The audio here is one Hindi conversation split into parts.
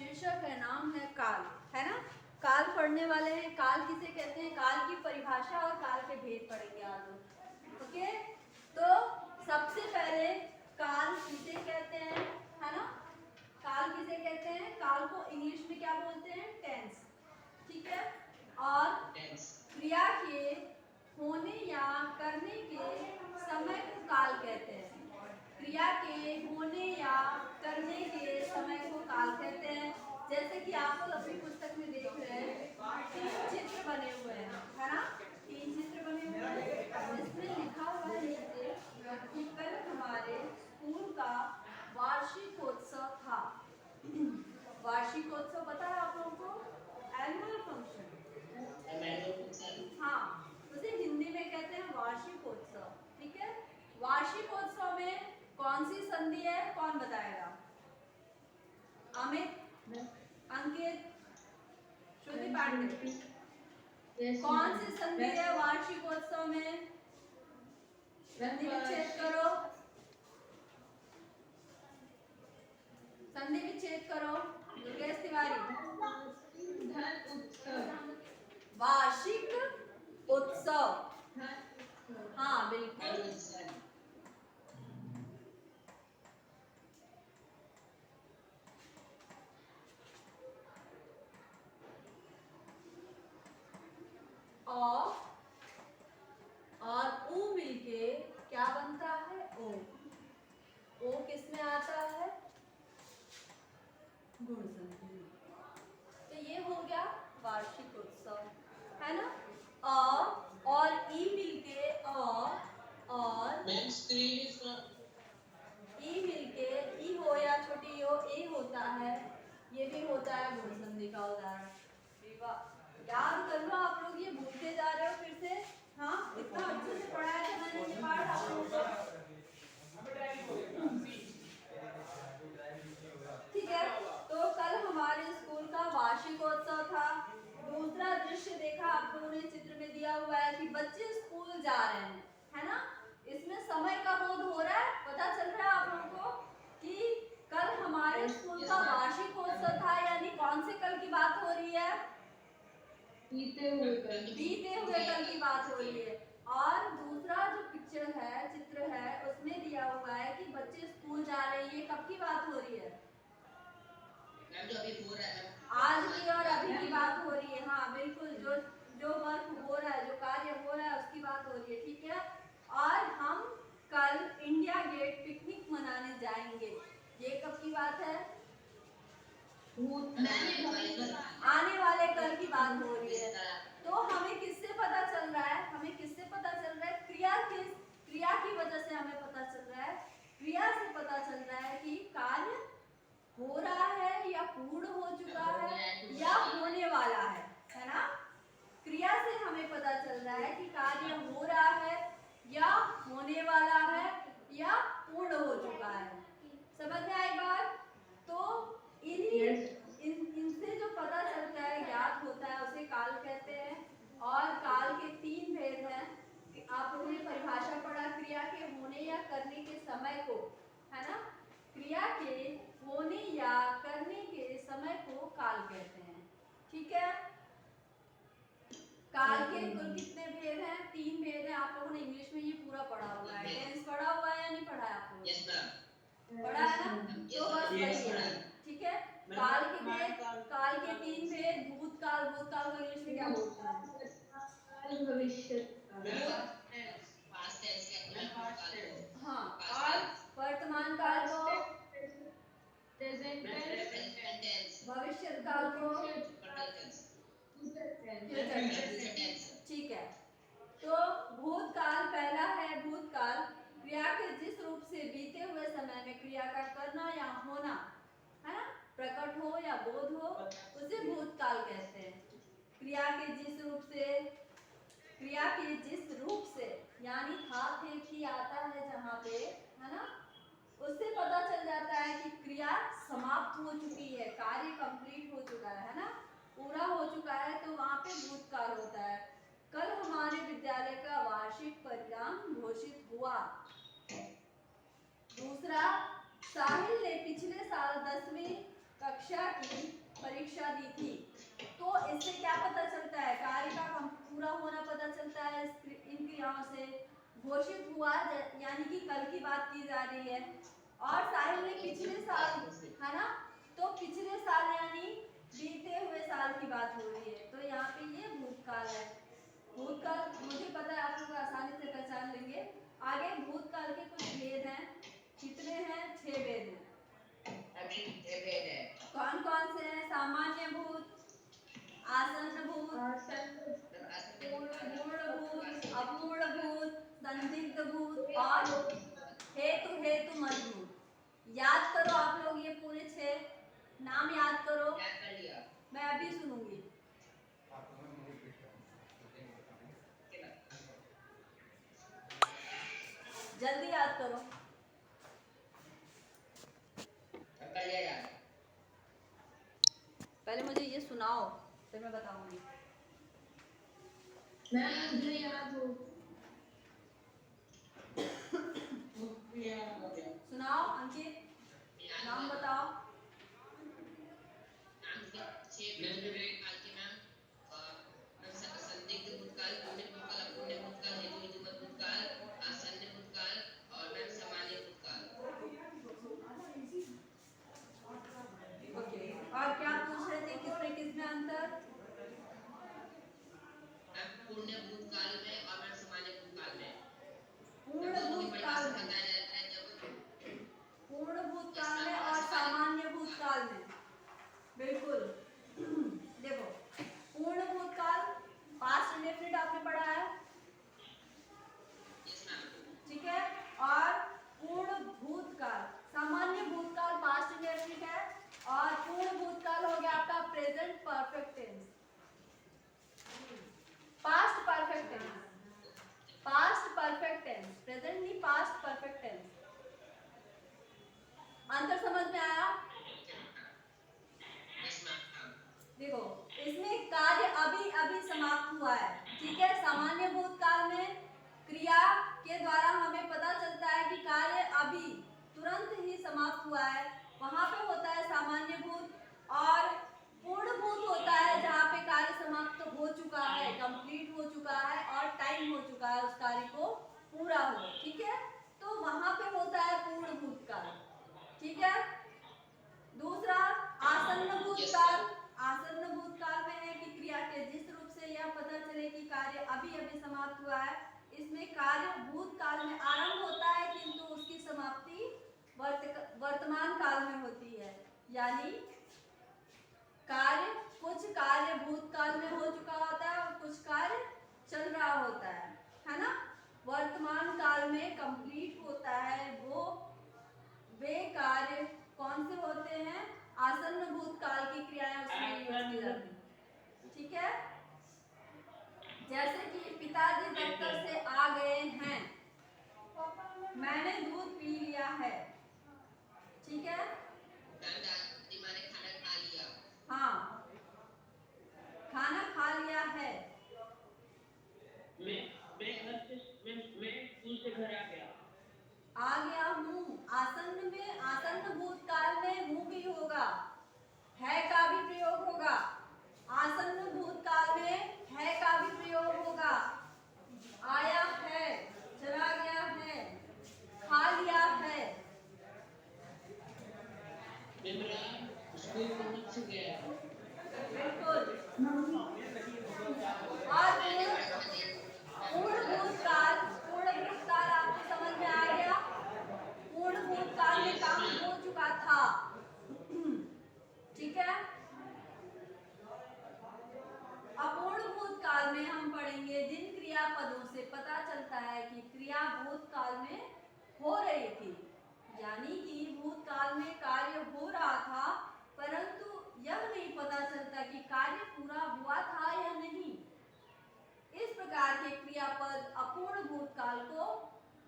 शीर्षक है, नाम है काल, है ना। काल पढ़ने वाले हैं। काल किसे कहते हैं, काल की परिभाषा और काल के भेद पढ़ेंगे आज लोग। ओके, तो सबसे पहले काल किसे कहते हैं, है ना। काल किसे कहते हैं, काल को इंग्लिश में क्या बोलते हैं, टेंस, ठीक है। और क्रिया के होने या करने के समय को काल कहते हैं। क्रिया के होने या करने के समय को काल कहते हैं। जैसे कि आप लोग अपनी पुस्तक में देख रहे हैं, 3 चित्र बने हुए हैं, है ना। 3 चित्र बने हुए हैं, इसमें लिखा हुआ है नीचे कि कल हमारे स्कूल का वार्षिकोत्सव था। वार्षिकोत्सव पता है आप लोगों को, एनुअल फंक्शन। हाँ, उसे हिंदी में कहते हैं वार्षिकोत्सव, ठीक है। वार्षिकोत्सव में कौन सी संधि है, कौन बताएगा, अमित, अंकित, श्रुति पांडे, कौन सी संधि है वार्षिकोत्सव में, संधि विच्छेद करो, संधि विच्छेद करो। योगेश तिवारी, वार्षिक उत्सव, हाँ बिल्कुल। और ऊ मिलके क्या बनता है, ओ। ओ किस में आता है, गुण संधि में। तो ये हो गया वार्षिक उत्सव, है ना। और ई मिलके और ई मिलके ई हो या छोटी हो ए होता है, ये भी होता है गुण संधि का उदाहरण। याद कर लो आप लोग, ये भूलते जा रहे हो फिर से। हाँ, इतना अच्छे से पढ़ाया था मैंने ये पाठ आप लोगों को, ठीक है। तो कल हमारे स्कूल का वार्षिकोत्सव था। दूसरा दृश्य देखा आप लोगों ने, चित्र में दिया हुआ है कि बच्चे स्कूल जा रहे हैं, है ना। इसमें समय का बोध हो रहा है, पता चल रहा है आप लोगों को कि कल हमारे स्कूल का वार्षिकोत्सव था, यानी कौन से कल की बात हो रही है, बीते हुए कल की बात हो रही है। और दूसरा जो पिक्चर है, चित्र है, उसमें दिया हुआ है कि बच्चे स्कूल जा रहे हैं, ये कब की बात हो रही है, आज की और अभी की बात हो रही है। हाँ बिल्कुल, जो वर्क हो रहा है, जो कार्य हो रहा है, उसकी बात हो रही है, ठीक है। और हम कल इंडिया गेट पिकनिक मनाने जाएंगे, ये कब की बात है, आने वाले कल की बात हो रही है। तो हमें किससे पता चल रहा है, हमें किससे पता चल रहा है, क्रिया की वजह से हमें पता चल रहा है, क्रिया से पता चल रहा है कि कार्य हो रहा है या पूर्ण हो चुका है या होने वाला है ना। क्रिया से हमें पता चल रहा है कि कार्य हो रहा है या होने वाला है या पूर्ण हो चुका है। समझ में आई बात। तो इनसे जो पता चलता है, ज्ञात होता है, उसे काल कहते हैं। और काल के 3 भेद हैं। आप लोगों ने परिभाषा पढ़ा, क्रिया के होने या करने के समय को, है ना। क्रिया के होने या करने के समय को काल कहते हैं, ठीक है। काल के कुल कितने भेद हैं, 3 भेद हैं। आप लोगों ने इंग्लिश में ये पूरा पढ़ा हुआ है, टेंस पढ़ा हुआ है या नहीं पढ़ा है आप लोगों ने, पढ़ा है ना। तो बस वही है, ठीक है। काल के भेद, काल के 3 भेद, भूतकाल, भूतकाल को इंग्लिश में क्या बोलते हैं, भविष्य, हाँ। और वर्तमान काल को, भविष्य काल को, ठीक है। तो भूतकाल पहला है, भूतकाल क्रिया के जिस रूप से बीते हुए समय में क्रिया का करना या होना, है ना, प्रकट हो या बोध हो, उसे भूतकाल कहते हैं। क्रिया के जिस रूप से यानी था थे थी आता है जहाँ पे, है ना, उससे पता चल जाता है कि क्रिया समाप्त हो चुकी है, कार्य कंप्लीट हो चुका है ना, पूरा हो चुका है, तो वहां पे भूतकाल होता है। कल हमारे विद्यालय का वार्षिक परिणाम घोषित हुआ। दूसरा, साहिल ने पिछले साल 10वीं कक्षा कक्षा की परीक्षा दी थी। तो इससे क्या पता चलता है, कार्य का पूरा होना पता चलता है इन क्रियाओं से। घोषित हुआ यानी कि कल की बात की जा रही है। और साहिल ने पिछले साल, है ना, तो पिछले साल यानी बीते हुए साल की बात हो रही है। तो यहाँ पे ये भूतकाल है। भूतकाल मुझे पता है आप लोग आसानी से पहचान लेंगे। आगे भूतकाल के कुछ भेद हैं। कितने हैं? 6 भेद हैं। कौन कौन से हैं? सामान्य भूत, आसन्न भूत, पूर्ण भूत, अपूर्ण भूत, संदिग्ध भूत और हेतु हेतु मजबूत। याद करो आप लोग, ये पूरे 6 नाम याद करो। मैं अभी सुनूंगी। जल्दी याद करो। पहले मुझे ये सुनाओ, फिर मैं बताऊंगी। मुझे याद हो। सुनाओ अंकित, नाम बताओ। संदिग्ध भूतकाल, पूर्ण भूतकाल, अपूर्ण भूतकाल, हेतु हेतु भूतकाल, आसन्न भूतकाल और मैम सामान्य भूतकाल। ओके, और क्या पूछ रहे थे, किसमें अंतर? पूर्ण भूतकाल में और मैम सामान्य भूतकाल में। पूर्ण भूतकाल में, पूर्ण भूतकाल में और सामान्य भूतकाल में, बिल्कुल। देखो, पूर्ण भूतकाल पास्ट इंडेफिनिट आपने पढ़ा है, ठीक है। और पूर्ण भूतकाल, सामान्य भूतकाल पास्ट इंडेफिनिट है और पूर्ण भूतकाल हो गया आपका present perfect tense. Past perfect tense, past perfect tense, present नहीं, पास्ट परफेक्ट टेंस। अंतर समझ में आया? देखो, इसमें कार्य अभी अभी समाप्त हुआ है, ठीक है। सामान्य भूतकाल में क्रिया के द्वारा हमें पता चलता है कि कार्य अभी तुरंत ही समाप्त हुआ है, वहां पे होता है सामान्य भूत। और पूर्ण भूत होता है जहाँ पे कार्य समाप्त हो चुका है, कंप्लीट हो चुका है और टाइम हो चुका है उस कार्य को पूरा हो, ठीक है। तो वहां पे होता है पूर्ण भूतकाल, ठीक है। दूसरा आसन्न भूतकाल, आसन्न भूतकाल में है कि क्रिया के जिस रूप से यह पता चले कि कार्य अभी अभी समाप्त हुआ है। इसमें कार्य भूतकाल में आरंभ होता है किंतु उसकी समाप्ति वर्तमान काल में होती है। यानी कुछ कार्य भूतकाल में हो चुका होता है और कुछ कार्य चल रहा होता है ना। वर्तमान काल में कंप्लीट होता है वो वे कार्य कौन से होते हैं? आसन्न भूतकाल की क्रियाएं उसमें यूज की जाती हैं, ठीक है। जैसे कि पिताजी दफ्तर से आ गए हैं, मैंने दूध पी लिया है, ठीक है। मैंने खाना खा लिया, हाँ, खाना खा लिया है। मैं स्कूल से घर आ गया हूँ। आसन्न में, आसन्न भूतकाल में हूँ भी होगा, है का भी प्रयोग होगा। आसन्न भूतकाल में है का भी प्रयोग होगा। आया है, चला गया है, खा लिया है। स्कूल पहुंच गया, बिल्कुल। और पूर्ण भूतकाल, पूर्ण भूतकाल आपको समझ में आ गया? पूर्ण भूतकाल में काम हो चुका था, ठीक है। अपूर्ण भूतकाल में हम पढ़ेंगे जिन क्रियापदों से पता चलता है कि क्रिया भूतकाल में हो रही थी, यानी कि भूतकाल में कार्य हो रहा था परंतु यह नहीं पता चलता कि कार्य पूरा हुआ था या नहीं। इस प्रकार के क्रियापद अपूर्ण भूतकाल को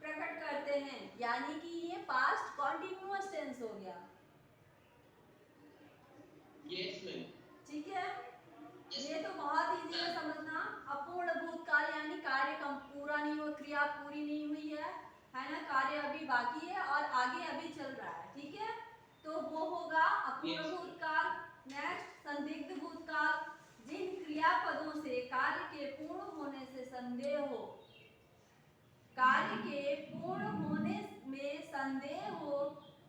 प्रकट करते हैं, यानी कि ये पास्ट कॉन्टिन्यूअस टेंस हो गया, ठीक है। ये तो बहुत इजी है समझना। अपूर्ण भूतकाल यानी कार्य पूरा नहीं हुआ, क्रिया पूरी नहीं हुई है ना, कार्य अभी बाकी है और आगे अभी चल रहा है, ठीक है। तो वो होगा अपूर्ण भूतकाल। नेक्स्ट संदिग्ध भूतकाल, जिन क्रियापदों से कार्य के पूर्ण होने से संदेह हो, कार्य के पूर्ण होने में संदेह हो,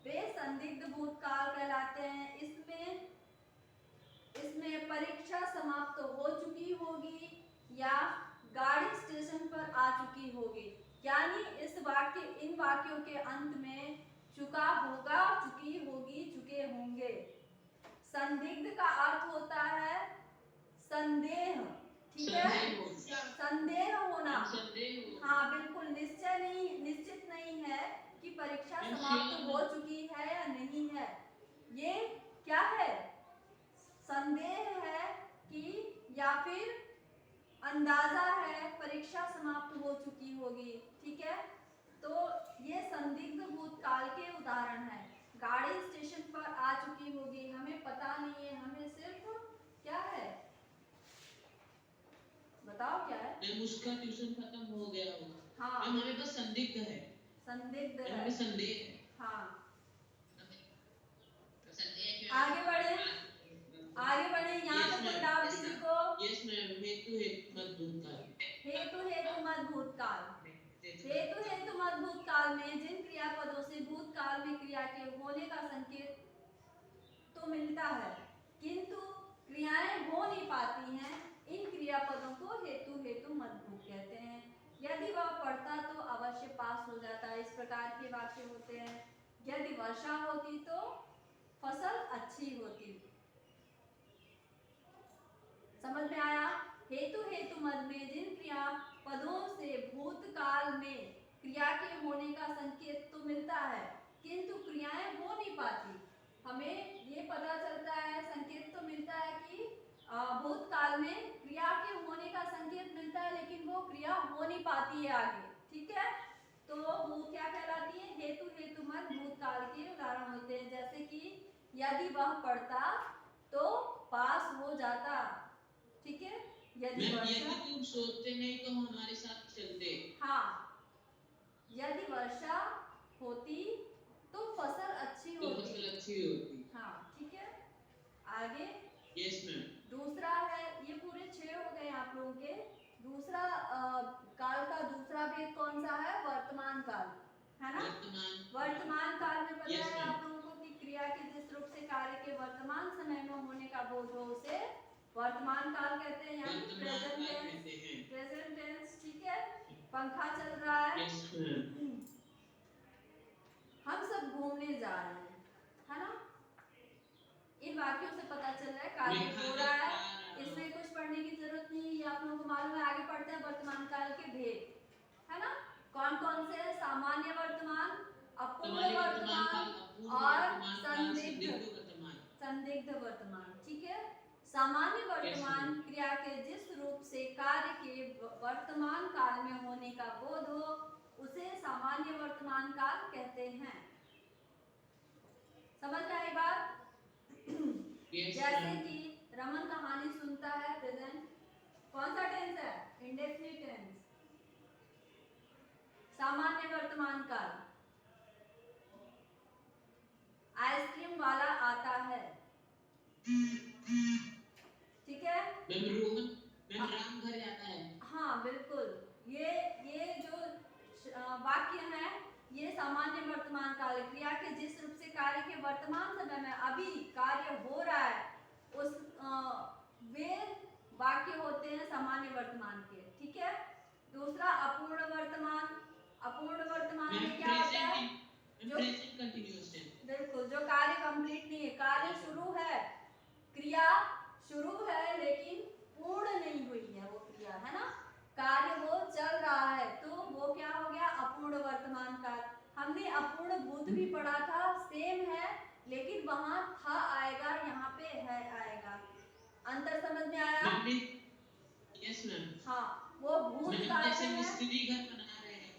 वे संदिग्ध भूतकाल कहलाते हैं। इसमें परीक्षा समाप्त हो चुकी होगी या गाड़ी स्टेशन पर आ चुकी होगी, यानी इन वाक्यों के अंत में चुका होगा, चुकी होगी, चुके होंगे। संदिग्ध का अर्थ होता है संदेह, ठीक है, संदेह होना। हाँ बिल्कुल, निश्चित नहीं है कि परीक्षा समाप्त हो चुकी है या नहीं है। ये क्या है? संदेह है कि या फिर अंदाजा है परीक्षा समाप्त हो चुकी होगी, ठीक है। तो ये संदिग्ध भूतकाल के उदाहरण है। गाड़ी स्टेशन पर आ चुकी होगी, हमें पता नहीं है, हमें सिर्फ क्या है, बताओ क्या है? मैम उसका ट्यूशन खत्म हो गया होगा। हाँ मैम हमें बस संदिग्ध है, संदिग्ध है, हमें संदेह है। हाँ आगे बढ़े यहाँ पे कोई डाउट किसी को? यस मैम, हेतु मत भूतकाल, हेतु मत भूतकाल में जिन क्रियापदों से भूतकाल में क्रिया के होने का संकेत तो मिलता है किंतु क्रियाएं हो नहीं पाती हैं, इन क्रियापदों को हेतु मत भूत कहते हैं। यदि वह पढ़ता तो अवश्य पास हो जाता, इस प्रकार के वाक्य होते हैं। यदि वर्षा होती तो फसल अच्छी होती। समझ में आया? हेतु मद में जिन क्रिया पदों से भूतकाल में क्रिया के होने का संकेत तो मिलता है किंतु क्रियाएं हो नहीं पाती। हमें ये पता चलता है, संकेत तो मिलता है कि भूतकाल में क्रिया के होने का संकेत मिलता है, लेकिन वो क्रिया हो नहीं पाती है आगे, ठीक है। तो वो क्या कहलाती है? हेतु मद भूतकाल के उदाहरण होते हैं, जैसे कि यदि वह पढ़ता तो पास हो जाता, ठीक है। यदि तुम सोचते नहीं तो हमारे साथ चलते। हाँ, यदि वर्षा होती तो फसल अच्छी होती। हाँ ठीक है, आगे। Yes ma'am. दूसरा है, ये पूरे 6 हो गए आप लोगों के। दूसरा काल का दूसरा भेद कौन सा है? वर्तमान काल, है ना। वर्तमान काल में पता है आप लोगों को कि क्रिया के जिस रूप से कार्य के वर्तमान समय में होने का बोध हो उसे वर्तमान काल कहते हैं, यानी प्रेजेंट टेंस, ठीक है। पंखा चल रहा है, हम सब घूमने जा रहे हैं, है ना। इन वाक्यों से पता चल रहा है कार्य हो रहा है, इसमें कुछ पढ़ने की जरूरत नहीं, ये आप लोगों को मालूम है। आगे पढ़ते हैं वर्तमान काल के भेद, है ना। कौन कौन से? सामान्य वर्तमान, अपूर्ण वर्तमान और संदिग्ध वर्तमान, ठीक है। सामान्य वर्तमान क्रिया के जिस रूप से कार्य के वर्तमान काल में होने का बोध हो उसे सामान्य वर्तमान काल कहते हैं। समझ में आई बात? जैसे कि रमन कहानी सुनता है, प्रेजेंट कौन सा टेंस है? इंडेफिनिट टेंस, सामान्य वर्तमान काल। आइसक्रीम वाला आता है, ठीक है। राम घर जाता है। हाँ बिल्कुल, ये जो वाक्य है ये सामान्य वर्तमान काल क्रिया के जिस रूप से कार्य के वर्तमान समय में अभी कार्य हो रहा है उस वे वाक्य होते हैं सामान्य वर्तमान के, ठीक है। दूसरा अपूर्ण वर्तमान, अपूर्ण वर्तमान में क्या होता है? जो बिल्कुल, जो कार्य कंप्लीट नहीं है, कार्य शुरू है, क्रिया शुरू है लेकिन पूर्ण नहीं हुई है वो क्रिया, है ना। कार्य वो चल रहा है तो वो क्या हो गया? अपूर्ण वर्तमान काल। हमने अपूर्ण भूत भी पढ़ा था, सेम है, लेकिन वहां था आएगा, यहाँ पे है आएगा। अंतर समझ में आया? Yes ma'am. हाँ, वो भूत काल में है। घर बना रहे हैं।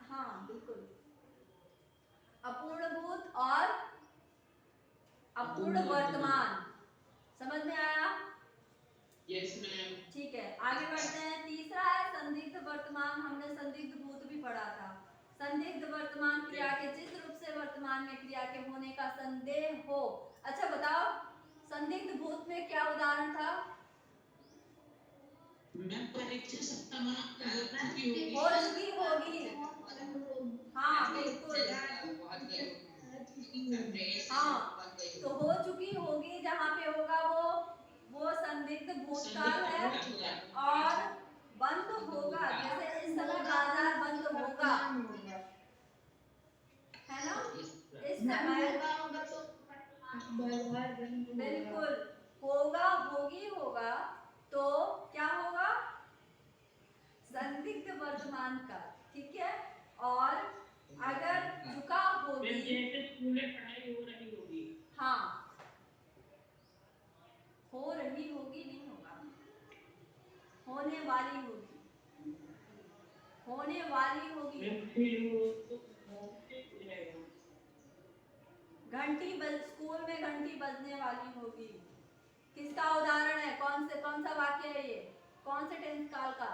हाँ बिल्कुल, अपूर्ण भूत और अपूर्ण वर्तमान, समझ में आया? Yes ma'am. ठीक है, आगे बढ़ते हैं। तीसरा है संदिग्ध वर्तमान। हमने संदिग्ध भूत भी पढ़ा था। संदिग्ध वर्तमान क्रिया के जिस रूप से वर्तमान में क्रिया के होने का संदेह हो, अच्छा बताओ, संदिग्ध भूत में क्या उदाहरण था? मैं परीक्षा समाप्त हो चुकी होगी। हो चुकी होगी। हाँ बिल्कुल। हाँ तो हो चुकी होगी जहाँ पे होगा वो संदिग्ध भूतकाल है। और बंद होगा, जैसे इस समय बाजार बंद होगा, है ना? इस समय बिल्कुल होगा, होगी, होगा, तो क्या होगा? संदिग्ध वर्तमान काल, ठीक है। और अगर झुका होगी, जैसे स्कूल में पढ़ाई हो रही होगी। हाँ हो रही होगी नहीं होगा, होने वाली होगी, होने वाली होगी। घंटी स्कूल में घंटी बजने वाली होगी। किसका उदाहरण है? कौन सा वाक्य है ये? कौन से टेंस काल का?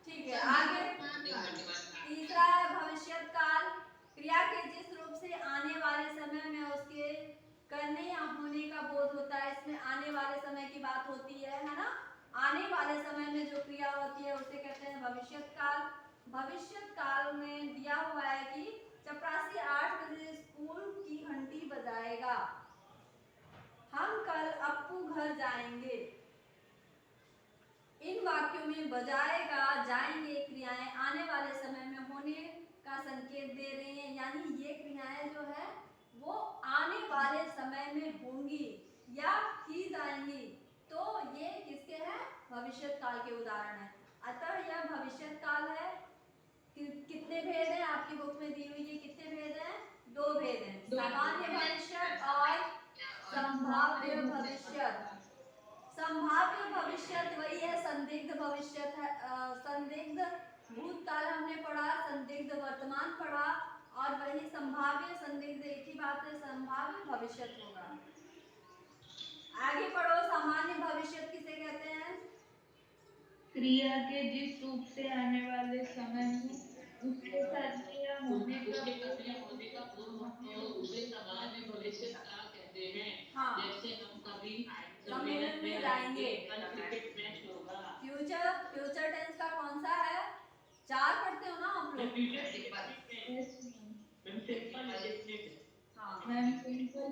ठीक है, आगे तीसरा है भविष्यत काल। क्रिया के जिस रूप से आने वाले समय में उसके करने या होने का बोध होता है, इसमें आने वाले समय की बात होती है ना? आने वाले समय में जो क्रिया होती है उसे कहते हैं भविष्यत काल। भविष्यत काल में दिया हुआ है कि चपरासी 8 बजे स्कूल की घंटी बजाएगा, हम कल अप्पू घर जाएंगे। इन वाक्यों में बजाएगा, जाएंगे क्रियाएं आने वाले समय में होने का संकेत दे रही हैं, यानी ये क्रियाएं जो है वो आने वाले समय में होंगी या की जाएंगी। तो ये किसके हैं? भविष्यत काल के उदाहरण है। अतः यह भविष्यत काल है। कितने भेद हैं आपकी बुक में दी हुई है? कितने भेद हैं? 2 भेद हैं, सामान्य भविष्यत और संभाव्य भविष्यत। संभाव्य भविष्यत वही है संदिग्ध भविष्यत है। संदिग्ध भूतकाल हमने पढ़ा, संदिग्ध वर्तमान पढ़ा, और वही संभाव्य संदिग्ध एक ही बात है, संभाव्य भविष्यत होगा। आगे पढ़ो, सामान्य भविष्यत किसे कहते हैं? क्रिया के जिस रूप से आने वाले समय में उसके करने या होने का उसे सामान्य भविष्य काल कहते हैं। हाँ, जैसे हम कभी सम्मेलन में जाएंगे, कल क्रिकेट मैच होगा। फ्यूचर टेंस का कौन सा है? 4 पढ़ते हो ना हम लोग? सिंपल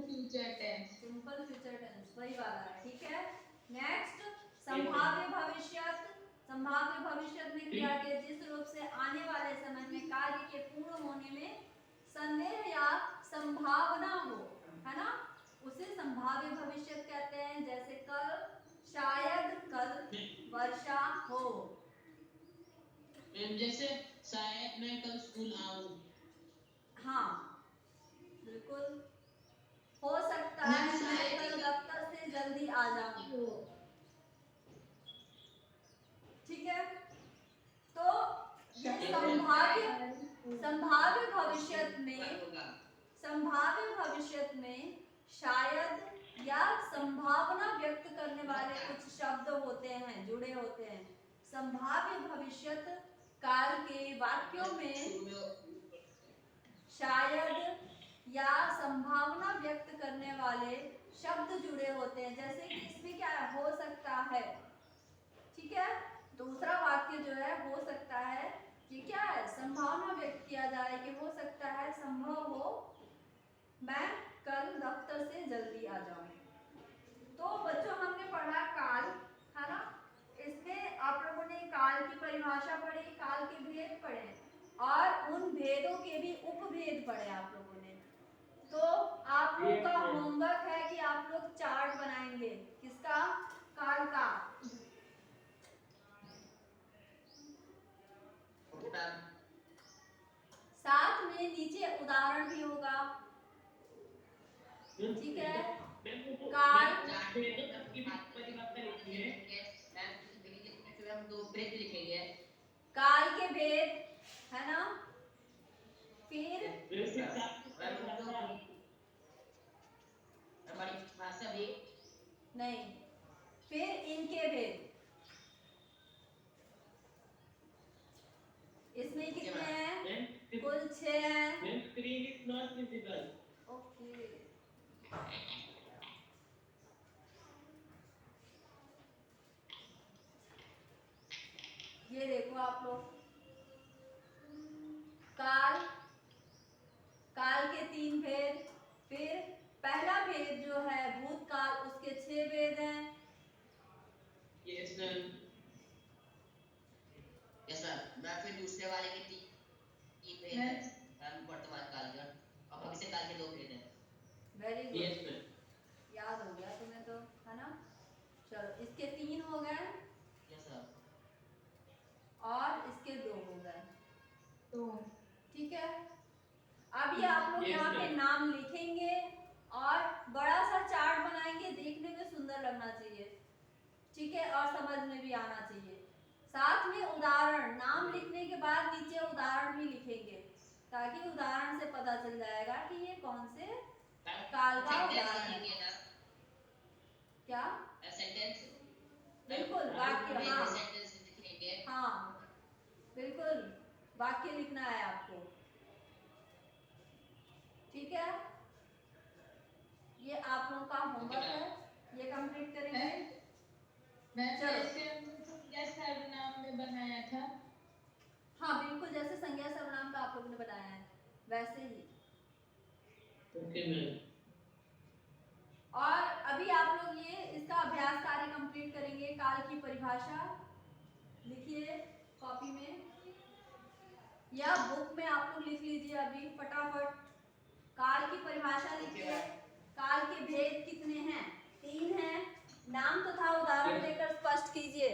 फ्यूचर टेंस वही वाला है, ठीक है। नेक्स्ट, संभाव्य भविष्यत। संभाव्य भविष्यत में क्रिया के जिस रूप से आने वाले समय में कार्य के पूर्ण होने में संदेह या संभावना हो, है ना, उसे संभाव्य भविष्यत कहते हैं। जैसे कल, शायद कल वर्षा हो। जैसे शायद मैं कल स्कूल आऊं। हाँ बिल्कुल, हो सकता है मैं कल दफ्तर से जल्दी आ जाऊं, ठीक है। तो ये संभाव्य भविष्यत में शायद या संभावना व्यक्त करने वाले कुछ शब्द होते हैं, जुड़े होते हैं। संभाव्य भविष्यत काल के वाक्यों में शायद या संभावना व्यक्त करने वाले शब्द जुड़े होते हैं। जैसे कि इसमें क्या है? हो सकता है, ठीक है। दूसरा वाक्य जो है हो सकता है, ये क्या है? संभावना व्यक्त किया जा रहा है कि हो सकता है, संभव हो मैं कल दफ्तर से जल्दी आ जाऊं। तो बच्चों हमने पढ़ा काल, है ना। इसमें आप लोगों ने काल की परिभाषा पढ़ी, काल के भेद पढ़े, और उन भेदों के भी उपभेद पढ़े आप लोगों ने। तो आप लोग का होमवर्क है कि आप लोग चार्ट बनाएंगे। किसका? काल का। साथ में नीचे उदाहरण भी होगा, ठीक है। काल काल के भेद, है ना। फिर नहीं, फिर इनके भेद। इसमें कितने हैं? कुल 6 हैं। प्रिंसिपल। ओके। ये देखो आप लोग, काल, काल के 3 भेद। फिर पहला भेद जो है भूतकाल, उसके 6 भेद हैं। Yes ma'am. Yes ma'am. मैं फिर दूसरे वाले के 3 भेद हैं मैम, वर्तमान काल के और भविष्य काल के 2 भेद हैं। Very good, yes ma'am. याद हो गया तुम्हें तो, है ना। चलो, इसके 3 हो गए यस मैम। और इसके 2 हो गए। तो ठीक है, अब ये आप लोग Yes, यहाँ पे ma'am. नाम लिखेंगे और बड़ा सा चार्ट बनाएंगे, देखने में सुंदर लगना चाहिए, ठीक है, और समझ में भी आना चाहिए। साथ में उदाहरण, नाम लिखने के बाद नीचे उदाहरण भी लिखेंगे, ताकि उदाहरण से पता चल जाएगा कि ये कौन से काल का उदाहरण है। क्या? सेंटेंस। बिल्कुल, वाक्य। हाँ सेंटेंस लिखेंगे। हाँ, बिल्कुल वाक्य लिखना है आपको, ठीक है। ये आप लोगों का होमवर्क है, ये कंप्लीट करेंगे। मैं चलो। जैसे हमने संज्ञा सर्वनाम में बनाया था। हाँ बिल्कुल, जैसे संज्ञा सर्वनाम का आप लोगों ने बताया है वैसे ही। Okay ma'am. और अभी आप लोग ये इसका अभ्यास कार्य कंप्लीट करेंगे। काल की परिभाषा लिखिए कॉपी में या बुक में, आप लोग लिख लीजिए अभी फटाफट। काल की परिभाषा लिखिए। काल के भेद कितने हैं? 3 हैं। नाम तथा उदाहरण देकर स्पष्ट कीजिए।